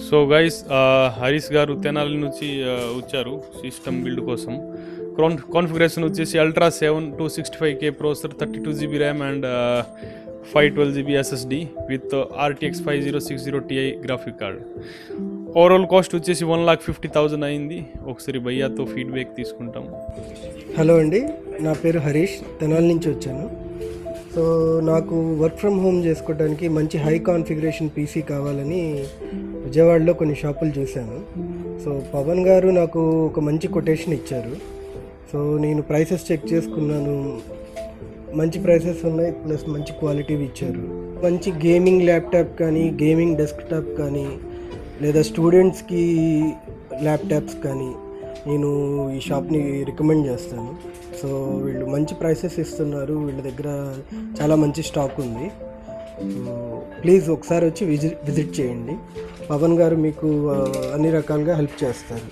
So guys Harish గారు తెనాలి నుంచి వచ్చారు సిస్టమ్ బిల్డ్ కోసం. కాన్ఫిగరేషన్ వచ్చేసి ultra 7 265K processor, 32GB RAM and 512GB SSD with RTX 5060 Ti graphic card. Overall cost వచ్చేసి 1,50,000 అయింది. ఒకసారి భయ్యాతో ఫీడ్బ్యాక్ తీసుకుంటాం. హలో అండి, నా పేరు హరీష్, తెనాలి నుంచి వచ్చాను. సో నాకు వర్క్ ఫ్రమ్ హోమ్ చేసుకోవడానికి మంచి హై కాన్ఫిగరేషన్ పీసీ కావాలని విజయవాడలో కొన్ని షాపులు చూశాను. సో పవన్ గారు నాకు ఒక మంచి కొటేషన్ ఇచ్చారు. సో నేను ప్రైసెస్ చెక్ చేసుకున్నాను, మంచి ప్రైసెస్ ఉన్నాయి, ప్లస్ మంచి క్వాలిటీవి ఇచ్చారు. మంచి గేమింగ్ ల్యాప్టాప్ కానీ, గేమింగ్ డెస్క్టాప్ కానీ, లేదా స్టూడెంట్స్కి ల్యాప్టాప్స్ కానీ నేను ఈ షాప్ని రికమెండ్ చేస్తాను. సో వీళ్ళు మంచి ప్రైసెస్ ఇస్తున్నారు, వీళ్ళ దగ్గర చాలా మంచి స్టాక్ ఉంది. సో ప్లీజ్ ఒకసారి వచ్చి విజిట్ చేయండి. పవన్ గారు మీకు అన్ని రకాలుగా హెల్ప్ చేస్తారు.